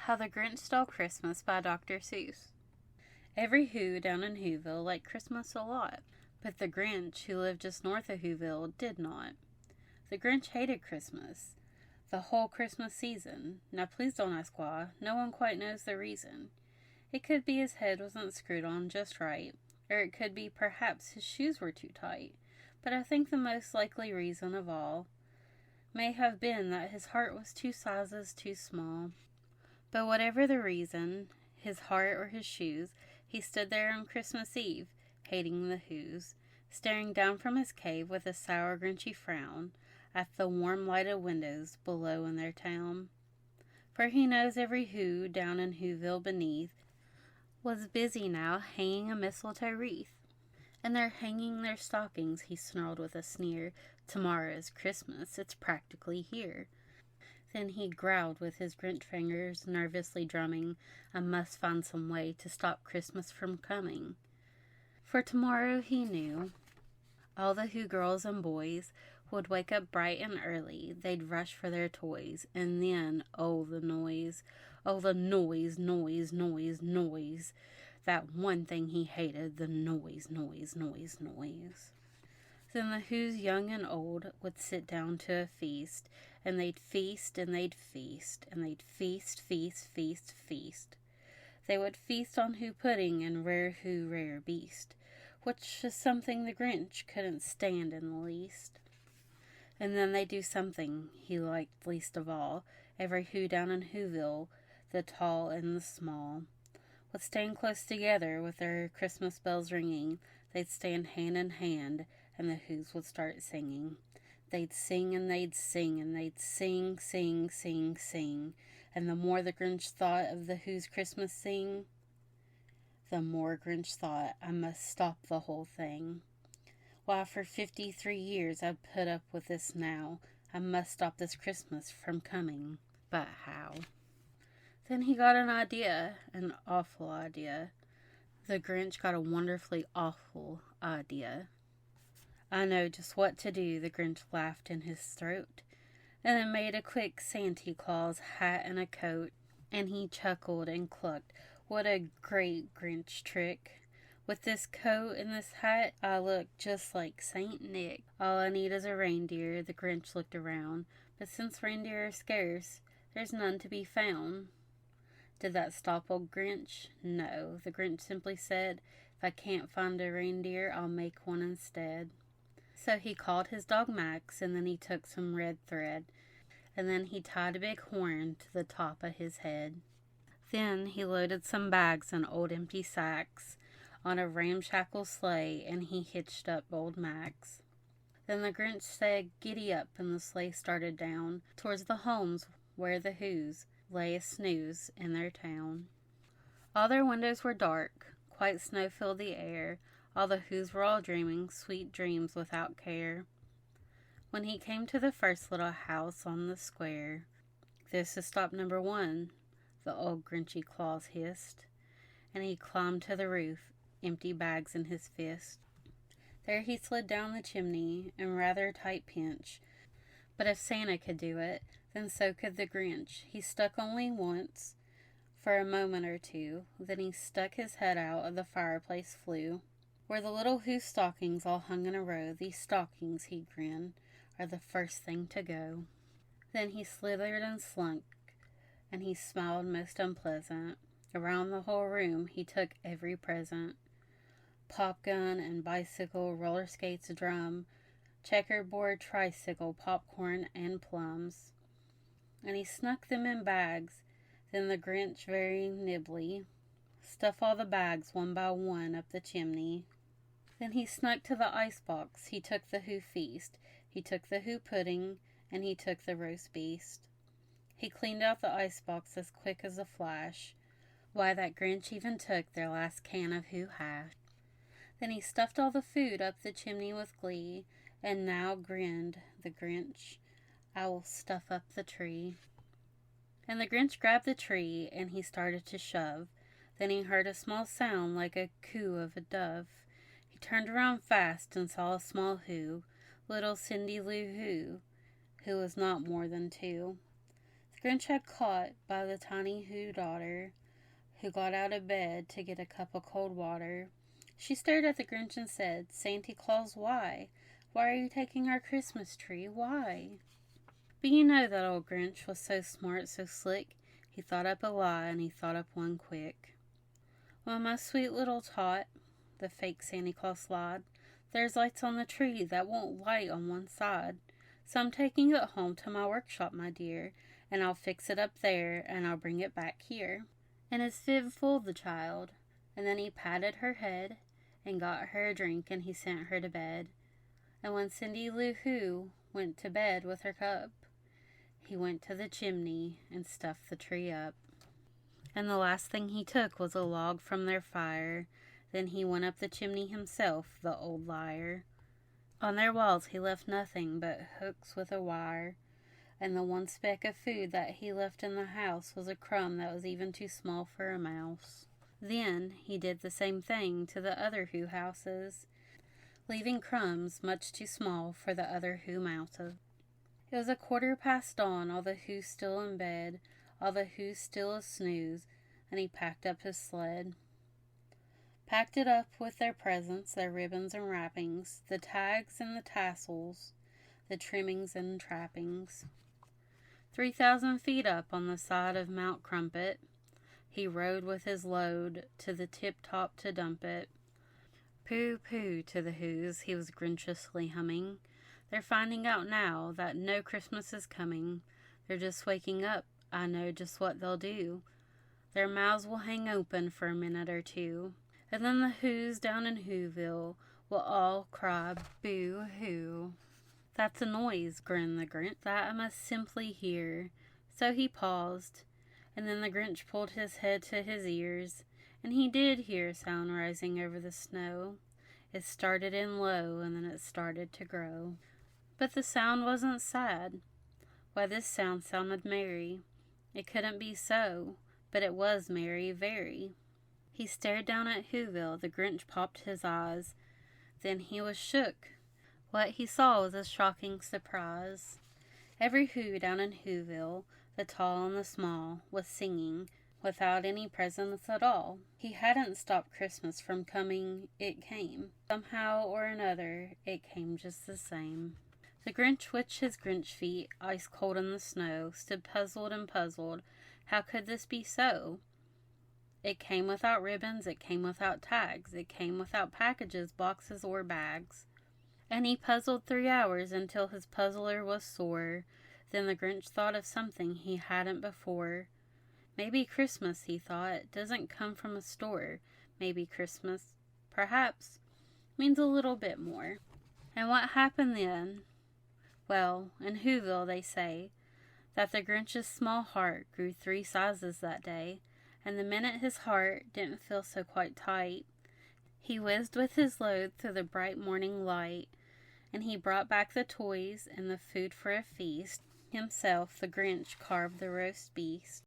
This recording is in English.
How the Grinch Stole Christmas by Dr. Seuss. Every Who down in Whoville liked Christmas a lot, but the Grinch, who lived just north of Whoville, did not. The Grinch hated Christmas, the whole Christmas season. Now please don't ask why, no one quite knows the reason. It could be his head wasn't screwed on just right, or it could be perhaps his shoes were too tight, but I think the most likely reason of all may have been that his heart was 2 sizes too small. But whatever the reason, his heart or his shoes, he stood there on Christmas Eve, hating the Whos, staring down from his cave with a sour, grinchy frown at the warm lighted windows below in their town. For he knows every Who down in Whoville beneath was busy now hanging a mistletoe wreath. And they're hanging their stockings, he snarled with a sneer. Tomorrow is Christmas, it's practically here. Then he growled with his Grinch fingers nervously drumming, I must find some way to stop Christmas from coming. For tomorrow, he knew, all the Who girls and boys would wake up bright and early. They'd rush for their toys, and then, oh, the noise. Oh, the noise, noise, noise, noise. That one thing he hated, the noise, noise, noise, noise. Then the Whos young and old would sit down to a feast, and they'd feast, and they'd feast, and they'd feast, feast, feast, feast. They would feast on Who pudding and rare Who rare beast, which is something the Grinch couldn't stand in the least. And then they'd do something he liked least of all. Every Who down in Whoville, the tall and the small, would stand close together with their Christmas bells ringing. They'd stand hand in hand, and the Whos would start singing. They'd sing and they'd sing and they'd sing, sing, sing, sing. And the more the Grinch thought of the Whos Christmas sing, the more Grinch thought, I must stop the whole thing. Why, for 53 years I've put up with this now. I must stop this Christmas from coming. But how? Then he got an idea, an awful idea. The Grinch got a wonderfully awful idea. I know just what to do, the Grinch laughed in his throat, and then made a quick Santa Claus hat and a coat, and he chuckled and clucked, what a great Grinch trick. With this coat and this hat, I look just like Saint Nick. All I need is a reindeer, the Grinch looked around, but since reindeer are scarce, there's none to be found. Did that stop old Grinch? No, the Grinch simply said, if I can't find a reindeer, I'll make one instead. So he called his dog Max, and then he took some red thread, and then he tied a big horn to the top of his head. Then he loaded some bags and old empty sacks on a ramshackle sleigh, and he hitched up old Max. Then the Grinch said, giddy up, and the sleigh started down towards the homes where the Whos lay a snooze in their town. All their windows were dark, quite snow filled the air. All the Whos were all dreaming sweet dreams without care. When he came to the first little house on the square, this is stop number 1, the old Grinchy Claus hissed, and he climbed to the roof, empty bags in his fist. There he slid down the chimney in rather tight pinch, but if Santa could do it, then so could the Grinch. He stuck only once, for a moment or two, then he stuck his head out of the fireplace flue. Where the little Who stockings all hung in a row, these stockings, he grinned, are the first thing to go. Then he slithered and slunk, and he smiled most unpleasant. Around the whole room he took every present. Pop gun and bicycle, roller skates, drum, checkerboard, tricycle, popcorn, and plums. And he snuck them in bags. Then the Grinch, very nimbly, stuffed all the bags one by one up the chimney. Then he snuck to the icebox. He took the Who feast. He took the Who pudding, and he took the roast beast. He cleaned out the icebox as quick as a flash. Why, that Grinch even took their last can of Who hash. Then he stuffed all the food up the chimney with glee, and now grinned the Grinch, I will stuff up the tree. And the Grinch grabbed the tree, and he started to shove. Then he heard a small sound like a coo of a dove. He turned around fast and saw a small Who, little Cindy Lou Who was not more than 2. The Grinch had caught by the tiny Who daughter, who got out of bed to get a cup of cold water. She stared at the Grinch and said, "Santa Claus, why? Why are you taking our Christmas tree? Why?" But you know that old Grinch was so smart, so slick, he thought up a lie, and he thought up one quick. "Well, my sweet little tot," the fake Santa Claus lied, "there's lights on the tree that won't light on one side. So I'm taking it home to my workshop, my dear, and I'll fix it up there, and I'll bring it back here." And his fib fooled the child, and then he patted her head, and got her a drink, and he sent her to bed. And when Cindy Lou Who went to bed with her cup, he went to the chimney and stuffed the tree up. And the last thing he took was a log from their fire. Then he went up the chimney himself, the old liar. On their walls he left nothing but hooks with a wire, and the one speck of food that he left in the house was a crumb that was even too small for a mouse. Then he did the same thing to the other Who houses, leaving crumbs much too small for the other Who mouses. It was 1/4 dawn, all the Who's still in bed, all the Who's still a snooze, and he packed up his sled. Packed it up with their presents, their ribbons and wrappings, the tags and the tassels, the trimmings and trappings. 3,000 feet up on the side of Mount Crumpet, he rode with his load to the tip-top to dump it. "Pooh, pooh," to the Who's, he was grinchiously humming. "They're finding out now that no Christmas is coming. They're just waking up. I know just what they'll do. Their mouths will hang open for a minute or two, and then the Who's down in Whoville will all cry boo-hoo." "That's a noise," grinned the Grinch, "that I must simply hear." So he paused, and then the Grinch pulled his head to his ears, and he did hear a sound rising over the snow. It started in low, and then it started to grow. But the sound wasn't sad. Why, this sound sounded merry. It couldn't be so, but it was merry, very. He stared down at Whoville. The Grinch popped his eyes. Then he was shook. What he saw was a shocking surprise. Every Who down in Whoville, the tall and the small, was singing, without any presents at all. He hadn't stopped Christmas from coming. It came. Somehow or another, it came just the same. The Grinch, with his Grinch feet, ice cold in the snow, stood puzzled and puzzled. How could this be so? It came without ribbons, it came without tags, it came without packages, boxes, or bags. And he puzzled 3 hours until his puzzler was sore. Then the Grinch thought of something he hadn't before. Maybe Christmas, he thought, doesn't come from a store. Maybe Christmas, perhaps, means a little bit more. And what happened then? Well, in Whoville they say that the Grinch's small heart grew 3 sizes that day, and the minute his heart didn't feel so quite tight, he whizzed with his load through the bright morning light, and he brought back the toys and the food for a feast. Himself, the Grinch, carved the roast beast.